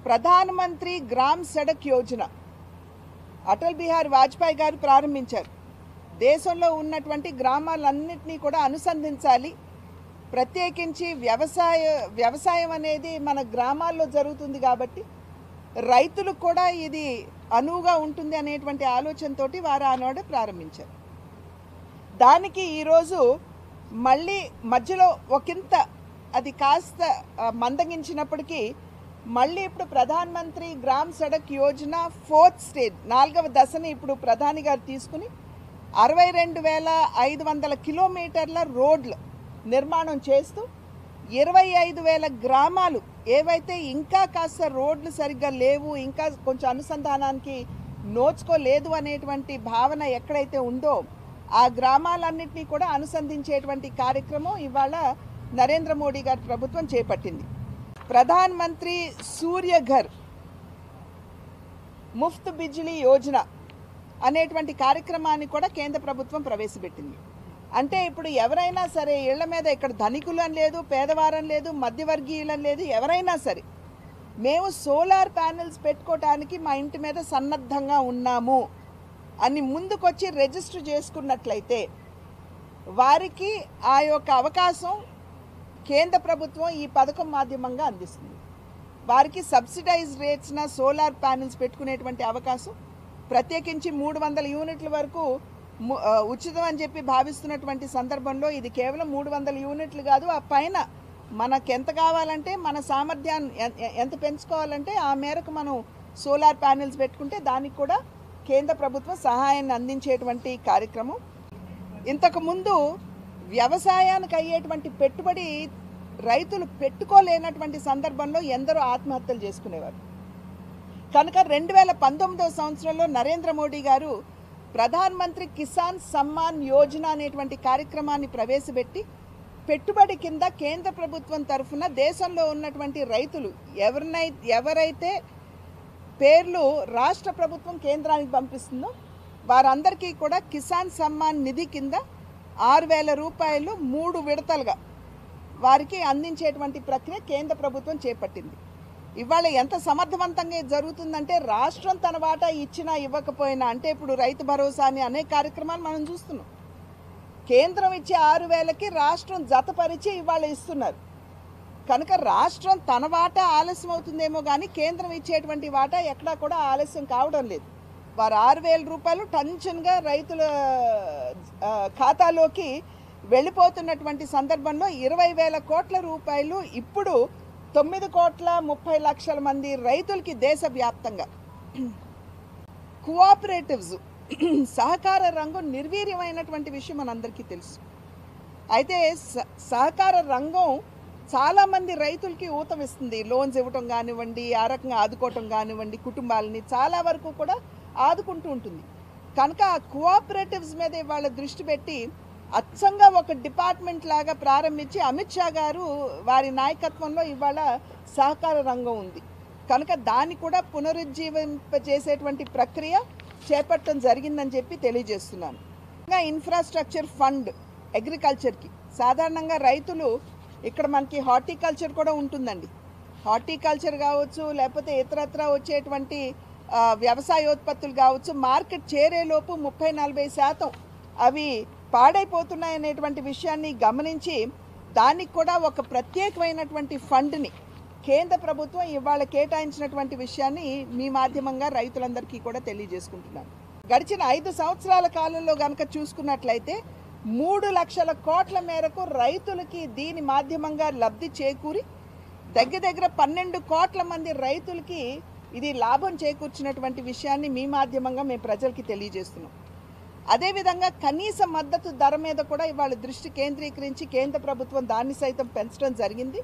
ప్రధానమంత్రి గ్రామ్ సడక్ యోజన అటల్ బిహారీ వాజ్పేయి గారు ప్రారంభించారు. దేశంలో ఉన్నటువంటి గ్రామాలన్నింటినీ కూడా అనుసంధించాలి. ప్రత్యేకించి వ్యవసాయం అనేది మన గ్రామాల్లో జరుగుతుంది కాబట్టి రైతులకు కూడా ఇది అనువుగా ఉంటుంది అనేటువంటి ఆలోచనతోటి వారు ఆనాడు ప్రారంభించారు. దానికి ఈరోజు మళ్ళీ మధ్యలో ఒకంత అది కాస్త మందగించినప్పటికీ మళ్ళీ ఇప్పుడు ప్రధానమంత్రి gram Sadak Yojana 4th stage 4వ దశని ఇప్పుడు ప్రధాని గారు తీసుకుని 62,500 కిలోమీటర్ల రోడ్లు నిర్మాణం చేస్తూ 25,000 గ్రామాలు ఏవైతే ఇంకా కాస్త రోడ్లు సరిగ్గా లేవు, ఇంకా కొంచెం అనుసంధానానికి నోచుకోలేదు అనేటువంటి భావన ఎక్కడైతే ఉందో ఆ గ్రామాలన్నింటినీ కూడా అనుసంధించేటువంటి కార్యక్రమం ఇవాళ నరేంద్ర మోడీ గారి ప్రభుత్వం చేపట్టింది. ప్రధాన్ మంత్రి సూర్య ఘర్ ముఫ్త్ బిజ్లీ యోజన అనేటువంటి కార్యక్రమాన్ని కూడా కేంద్ర ప్రభుత్వం ప్రవేశపెట్టింది. అంటే ఇప్పుడు ఎవరైనా సరే ఇళ్ల మీద ఇక్కడ ధనికులని లేదు, పేదవారని లేదు, మధ్యవర్గీయులని లేదు, ఎవరైనా సరే మేము సోలార్ ప్యానెల్స్ పెట్టుకోవటానికి మా ఇంటి మీద సన్నద్ధంగా ఉన్నాము అని ముందుకొచ్చి రిజిస్టర్ చేసుకున్నట్లయితే వారికి ఆ యొక్క అవకాశం కేంద్ర ప్రభుత్వం ఈ పథకం మాధ్యమంగా అందిస్తుంది. వారికి సబ్సిడైజ్డ్ రేట్స్న సోలార్ ప్యానెల్స్ పెట్టుకునేటువంటి అవకాశం, ప్రత్యేకించి 300 యూనిట్ల వరకు ఉచితం అని చెప్పి భావిస్తున్నటువంటి సందర్భంలో ఇది కేవలం 300 యూనిట్లు కాదు, ఆ పైన మనకు ఎంత కావాలంటే మన సామర్థ్యాన్ని ఎంత పెంచుకోవాలంటే ఆ మేరకు మనం సోలార్ ప్యానెల్స్ పెట్టుకుంటే దానికి కూడా కేంద్ర ప్రభుత్వం సహాయాన్ని అందించేటువంటి కార్యక్రమం. ఇంతకుముందు వ్యవసాయానికి అయ్యేటువంటి పెట్టుబడి రైతులు పెట్టుకోలేనటువంటి సందర్భంలో ఎందరో ఆత్మహత్యలు చేసుకునేవారు. కనుక 2019వ సంవత్సరంలో నరేంద్ర మోడీ గారు ప్రధాన్ మంత్రి కిసాన్ సమ్మాన్ యోజన అనేటువంటి కార్యక్రమాన్ని ప్రవేశపెట్టి పెట్టుబడి కింద కేంద్ర ప్రభుత్వం తరఫున దేశంలో ఉన్నటువంటి రైతులు ఎవరైతే పేర్లు రాష్ట్ర ప్రభుత్వం కేంద్రానికి పంపిస్తుందో వారందరికీ కూడా కిసాన్ సమ్మాన్ నిధి కింద 6,000 రూపాయలు 3 విడతలుగా వారికి అందించేటువంటి ప్రక్రియ కేంద్ర ప్రభుత్వం చేపట్టింది. ఇవాళ ఎంత సమర్థవంతంగా జరుగుతుందంటే రాష్ట్రం తన వాటా ఇచ్చినా ఇవ్వకపోయినా, అంటే ఇప్పుడు రైతు భరోసా అని అనేక కార్యక్రమాలు మనం చూస్తున్నాం. కేంద్రం ఇచ్చే 6,000కి రాష్ట్రం జతపరిచి ఇవాళ ఇస్తున్నారు. కనుక రాష్ట్రం తన వాటా ఆలస్యం అవుతుందేమో కానీ కేంద్రం ఇచ్చేటువంటి వాటా ఎక్కడా కూడా ఆలస్యం కావడం లేదు. వారు 6,000 రూపాయలు టెన్షన్గా రైతుల ఖాతాలోకి వెళ్ళిపోతున్నటువంటి సందర్భంలో 20,000 కోట్ల రూపాయలు ఇప్పుడు 9,30,00,000 మంది రైతులకి దేశవ్యాప్తంగా కోఆపరేటివ్స్ సహకార రంగం నిర్వీర్యమైనటువంటి విషయం మనందరికీ తెలుసు. అయితే సహకార రంగం చాలామంది రైతులకి ఊతమిస్తుంది. లోన్స్ ఇవ్వటం కానివ్వండి, ఆ రకంగా ఆదుకోవటం కానివ్వండి, కుటుంబాలని చాలా వరకు కూడా ఆదుకుంటూ ఉంటుంది. కనుక ఆ కోఆపరేటివ్స్ మీద ఇవాళ దృష్టి పెట్టి అచ్చంగా ఒక డిపార్ట్మెంట్ లాగా ప్రారంభించి అమిత్ షా గారు వారి నాయకత్వంలో ఇవాళ సహకార రంగం ఉంది. కనుక దాన్ని కూడా పునరుజ్జీవింపజేసేటువంటి ప్రక్రియ చేపట్టడం జరిగిందని చెప్పి తెలియజేస్తున్నాను. ఇంకా ఇన్ఫ్రాస్ట్రక్చర్ ఫండ్ అగ్రికల్చర్కి సాధారణంగా రైతులు ఇక్కడ మనకి హార్టికల్చర్ కూడా ఉంటుందండి. హార్టికల్చర్ కావచ్చు, లేకపోతే ఇతరత్ర వచ్చేటువంటి వ్యవసాయోత్పత్తులు కావచ్చు, మార్కెట్ చేరేలోపు 30-40% అవి పాడైపోతున్నాయనేటువంటి విషయాన్ని గమనించి దానికి కూడా ఒక ప్రత్యేకమైనటువంటి ఫండ్ని కేంద్ర ప్రభుత్వం ఇవాళ కేటాయించినటువంటి విషయాన్ని మీ మాధ్యమంగా రైతులందరికీ కూడా తెలియజేసుకుంటున్నాను. గడిచిన 5 సంవత్సరాల కాలంలో కనుక చూసుకున్నట్లయితే 3 లక్షల కోట్ల మేరకు రైతులకి దీని మాధ్యమంగా లబ్ధి చేకూరి దగ్గర 12 కోట్ల మంది రైతులకి ఇది లాభం చేకూర్చినటువంటి విషయాన్ని మీ మాధ్యమంగా మేము ప్రజలకి తెలియజేస్తున్నాం. అదేవిధంగా కనీస మద్దతు ధర మీద కూడా ఇవాళ దృష్టి కేంద్రీకరించి కేంద్ర ప్రభుత్వం దాన్ని సైతం పెంచడం జరిగింది.